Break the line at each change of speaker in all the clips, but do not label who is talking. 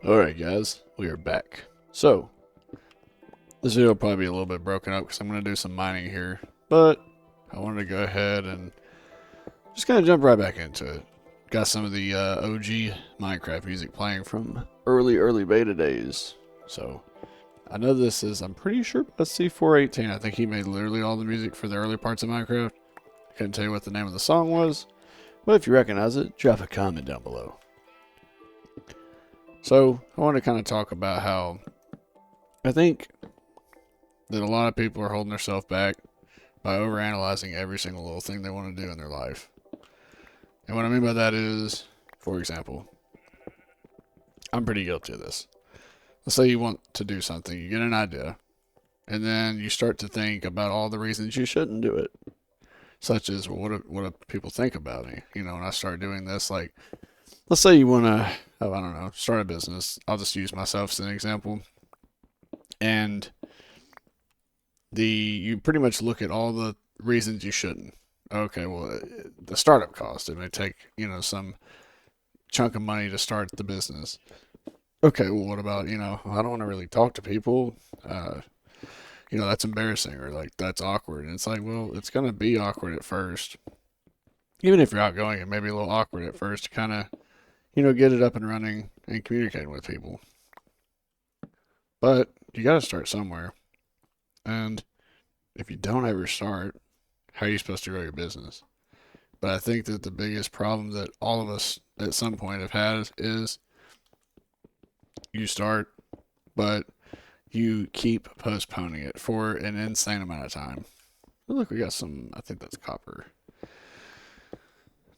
Alright guys, we are back. So, this video will probably be a little bit broken up because I'm going to do some mining here, but I wanted to go ahead and just kind of jump right back into it. Got some of the OG Minecraft music playing from early beta days. So, I know this is, I'm pretty sure that's C418. I think he made literally all the music for the early parts of Minecraft. I couldn't tell you what the name of the song was, but if you recognize it, drop a comment down below. So, I want to kind of talk about how I think that a lot of people are holding themselves back by overanalyzing every single little thing they want to do in their life. And what I mean by that is, for example, I'm pretty guilty of this. Let's say you want to do something, you get an idea, and then you start to think about all the reasons you shouldn't do it. Such as, well, what do people think about me? You know, when I start doing this, like, let's say you want to, I don't know, start a business. I'll just use myself as an example. And you pretty much look at all the reasons you shouldn't. Okay, well, the startup cost, it may take, some chunk of money to start the business. Okay, well, what about, I don't want to really talk to people. That's embarrassing, or like that's awkward. And it's like, well, it's going to be awkward at first. Even if you're outgoing, it may be a little awkward at first to kind of, get it up and running and communicating with people. But you got to start somewhere. And if you don't ever start, how are you supposed to grow your business? But I think that the biggest problem that all of us at some point have had is you start, but you keep postponing it for an insane amount of time. Oh, look, we got some, I think that's copper.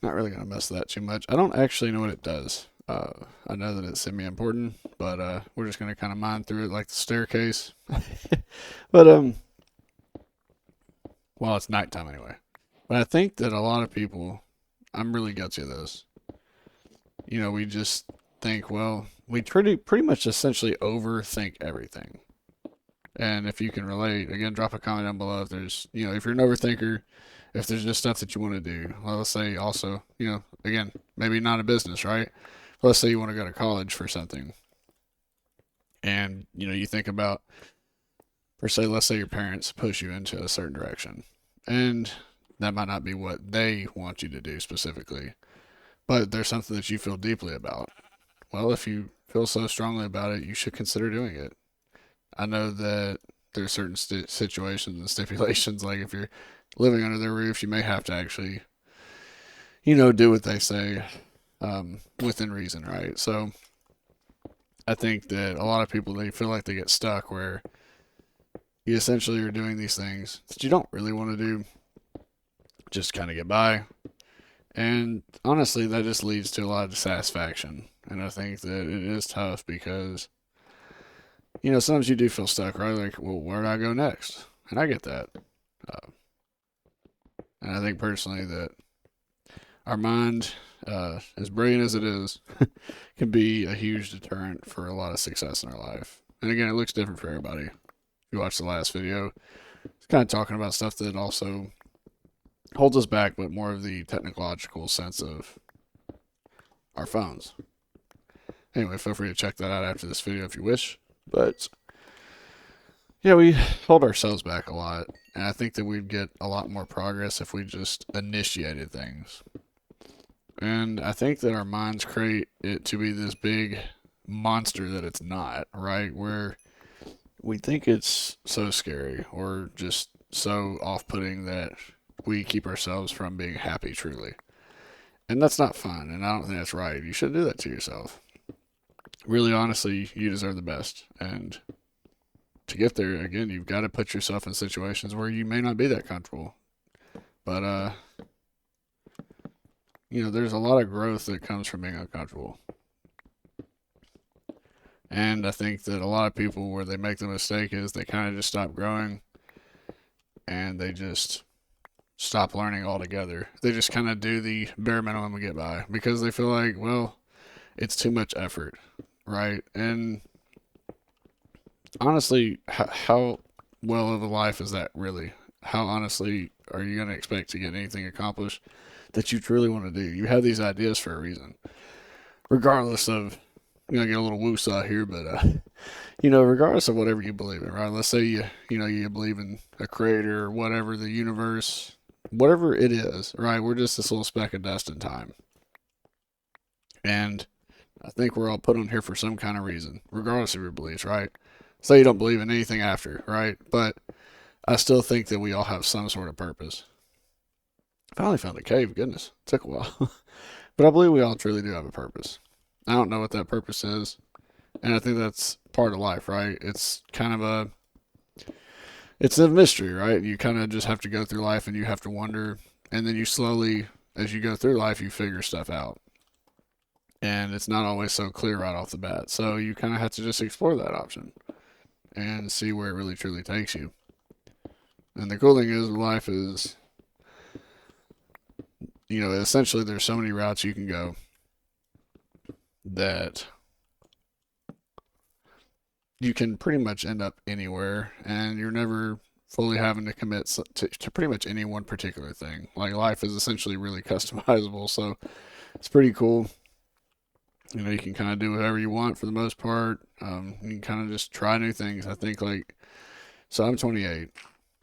Not really going to mess with that too much. I don't actually know what it does. I know that it's semi-important, but we're just going to kind of mine through it like the staircase. But, well, it's nighttime anyway. But I think that a lot of people, I'm really guilty of this. We just think, well, we pretty much essentially overthink everything. And if you can relate, again, drop a comment down below if there's, if you're an overthinker, if there's just stuff that you want to do. Well, let's say also, again, maybe not a business, right? Let's say you want to go to college for something. And, you think about, let's say your parents push you into a certain direction. And that might not be what they want you to do specifically. But there's something that you feel deeply about. Well, if you feel so strongly about it, you should consider doing it. I know that there's certain situations and stipulations, like if you're living under their roof, you may have to actually, do what they say within reason, right? So I think that a lot of people, they feel like they get stuck where you essentially are doing these things that you don't really want to do, just kind of get by. And honestly, that just leads to a lot of dissatisfaction. And I think that it is tough because, sometimes you do feel stuck, right? Like, well, where do I go next? And I get that. And I think personally that our mind, as brilliant as it is, can be a huge deterrent for a lot of success in our life. And again, it looks different for everybody. If you watch the last video, it's kind of talking about stuff that also holds us back, but more of the technological sense of our phones. Anyway, feel free to check that out after this video if you wish. But yeah, we hold ourselves back a lot. And I think that we'd get a lot more progress if we just initiated things. And I think that our minds create it to be this big monster that it's not, right? Where we think it's so scary or just so off-putting that we keep ourselves from being happy truly. And that's not fun, and I don't think that's right. You shouldn't do that to yourself. Really, honestly, you deserve the best. And to get there, again, you've got to put yourself in situations where you may not be that comfortable. But, there's a lot of growth that comes from being uncomfortable. And I think that a lot of people, where they make the mistake is they kind of just stop growing and they just stop learning altogether. They just kind of do the bare minimum to get by because they feel like, well, it's too much effort, right? And honestly, how well of a life is that really? How honestly are you going to expect to get anything accomplished that you truly want to do? You have these ideas for a reason, regardless of I'm gonna get a little woosah here, but regardless of whatever you believe in, right? Let's say you believe in a creator or whatever, the universe, whatever it is, right? We're just this little speck of dust in time, and I think we're all put on here for some kind of reason, regardless of your beliefs, right? Say you don't believe in anything after, right? But I still think that we all have some sort of purpose. Finally found a cave. Goodness, took a while, but I believe we all truly do have a purpose. I don't know what that purpose is, and I think that's part of life, right? It's a mystery, right? You kind of just have to go through life and you have to wonder, and then you slowly, as you go through life, you figure stuff out. And it's not always so clear right off the bat. So you kind of have to just explore that option and see where it really truly takes you. And the cool thing is, life is, essentially there's so many routes you can go that you can pretty much end up anywhere, and you're never fully having to commit to pretty much any one particular thing. Like life is essentially really customizable, so it's pretty cool. You can kind of do whatever you want for the most part. You can kind of just try new things. I think so I'm 28.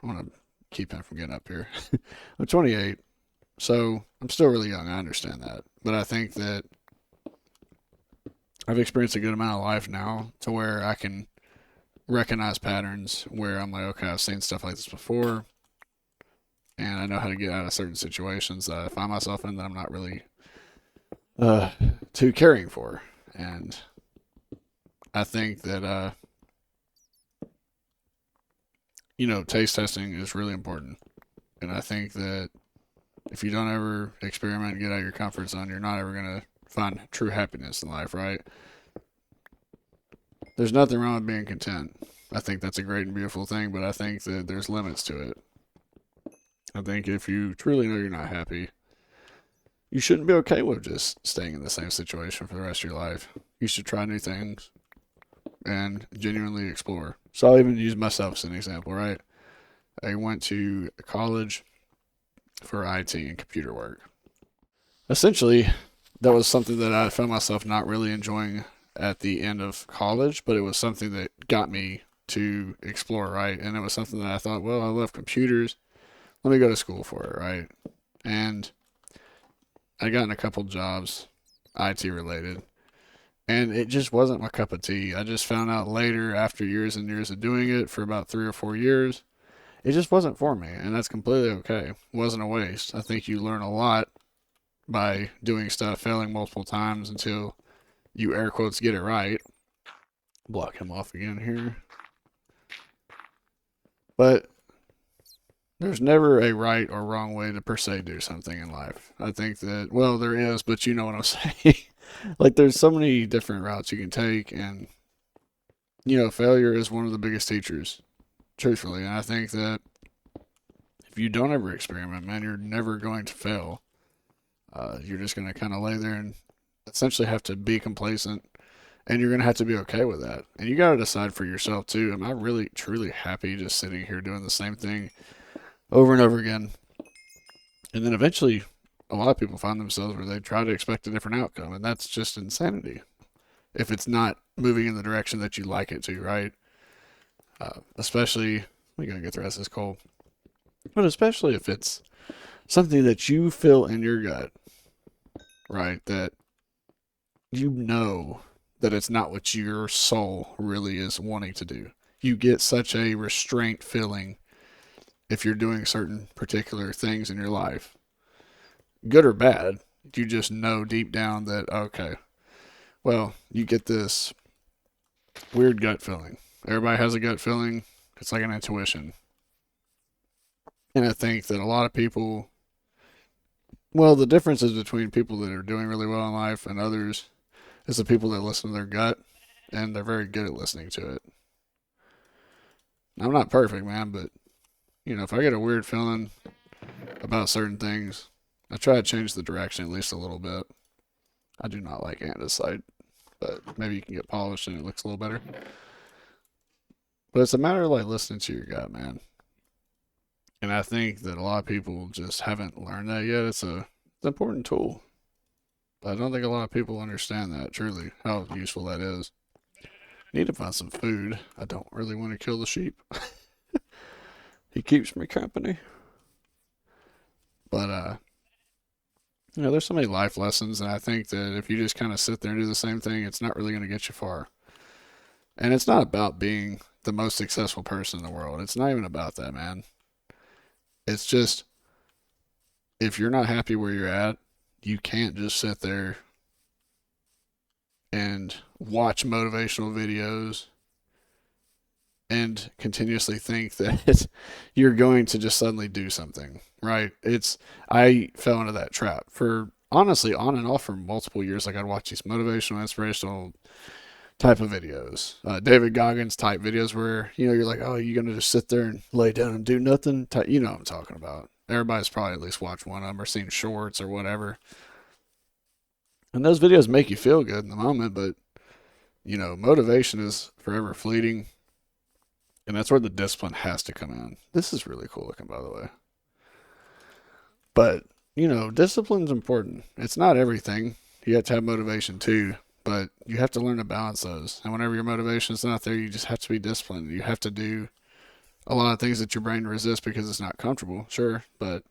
I want to keep him from getting up here. I'm 28, so I'm still really young. I understand that, but I think that I've experienced a good amount of life now to where I can recognize patterns where I'm like, okay, I've seen stuff like this before, and I know how to get out of certain situations that I find myself in that I'm not really uh, too caring for. And I think that, taste testing is really important. And I think that if you don't ever experiment and get out of your comfort zone, you're not ever going to find true happiness in life, right? There's nothing wrong with being content. I think that's a great and beautiful thing, but I think that there's limits to it. I think if you truly know you're not happy, you shouldn't be okay with just staying in the same situation for the rest of your life. You should try new things and genuinely explore. So I'll even use myself as an example, right? I went to college for IT and computer work. Essentially, that was something that I found myself not really enjoying at the end of college, but it was something that got me to explore, right? And it was something that I thought, well, I love computers. Let me go to school for it, right? And I got in a couple jobs, IT related, and it just wasn't my cup of tea. I just found out later, after years and years of doing it for about 3 or 4 years, it just wasn't for me, and that's completely okay. It wasn't a waste. I think you learn a lot by doing stuff, failing multiple times until you air quotes get it right. Block him off again here. But there's never a right or wrong way to per se do something in life. I think that, well, there is, but you know what I'm saying. Like, there's so many different routes you can take, and, failure is one of the biggest teachers, truthfully. And I think that if you don't ever experiment, man, you're never going to fail. You're just going to kind of lay there and essentially have to be complacent, and you're going to have to be okay with that. And you got to decide for yourself, too. Am I really, truly happy just sitting here doing the same thing over and over again? And then eventually, a lot of people find themselves where they try to expect a different outcome, and that's just insanity. If it's not moving in the direction that you like it to, right? Especially, we're going to get the rest of this cold, but especially if it's something that you feel in your gut, right? That you know that it's not what your soul really is wanting to do. You get such a restraint feeling if you're doing certain particular things in your life, good or bad. You just know deep down that, okay, well, you get this weird gut feeling. Everybody has a gut feeling. It's like an intuition. And I think that a lot of people, well, the differences between people that are doing really well in life and others is the people that listen to their gut, and they're very good at listening to it. I'm not perfect, man, but if I get a weird feeling about certain things, I try to change the direction at least a little bit. I do not like andesite, but maybe you can get polished and it looks a little better. But it's a matter of like listening to your gut, man. And I think that a lot of people just haven't learned that yet. It's an important tool. I don't think a lot of people understand that, truly, how useful that is. Need to find some food. I don't really want to kill the sheep. He keeps me company. But, there's so many life lessons, and I think that if you just kind of sit there and do the same thing, it's not really going to get you far. And it's not about being the most successful person in the world. It's not even about that, man. It's just, if you're not happy where you're at, you can't just sit there and watch motivational videos and continuously think that you're going to just suddenly do something, right? I fell into that trap for honestly on and off for multiple years. Like I'd watch these motivational, inspirational type of videos, David Goggins type videos where, you're like, oh, you're going to just sit there and lay down and do nothing. You know what I'm talking about. Everybody's probably at least watched one of them or seen shorts or whatever. And those videos make you feel good in the moment, but, motivation is forever fleeting. And that's where the discipline has to come in. This is really cool looking, by the way. But, discipline's important. It's not everything. You have to have motivation too, but you have to learn to balance those. And whenever your motivation is not there, you just have to be disciplined. You have to do a lot of things that your brain resists because it's not comfortable, sure. But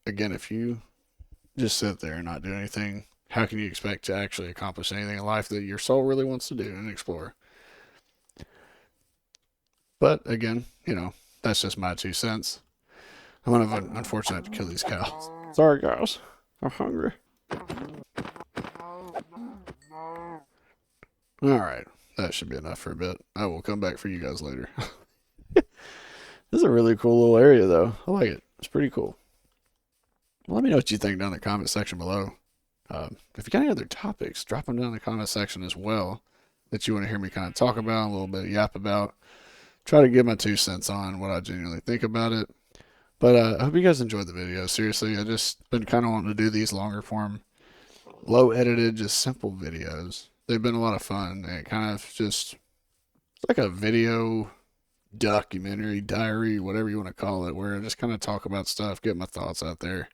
again, if you just sit there and not do anything, how can you expect to actually accomplish anything in life that your soul really wants to do and explore? But again, that's just my 2 cents. I'm unfortunate to kill these cows. Sorry, guys. I'm hungry. Alright, that should be enough for a bit. I will come back for you guys later. This is a really cool little area, though. I like it. It's pretty cool. Well, let me know what you think down in the comment section below. If you got any other topics, drop them down in the comment section as well that you want to hear me kind of talk about, a little bit yap about. Try to give my 2 cents on what I genuinely think about it. But I hope you guys enjoyed the video. Seriously, I just been kind of wanting to do these longer form, low edited, just simple videos. They've been a lot of fun. And it kind of just, it's like a video documentary, diary, whatever you want to call it, where I just kind of talk about stuff, get my thoughts out there,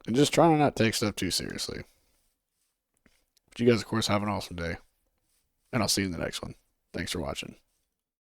and just trying to not take stuff too seriously. But you guys, of course, have an awesome day, and I'll see you in the next one. Thanks for watching.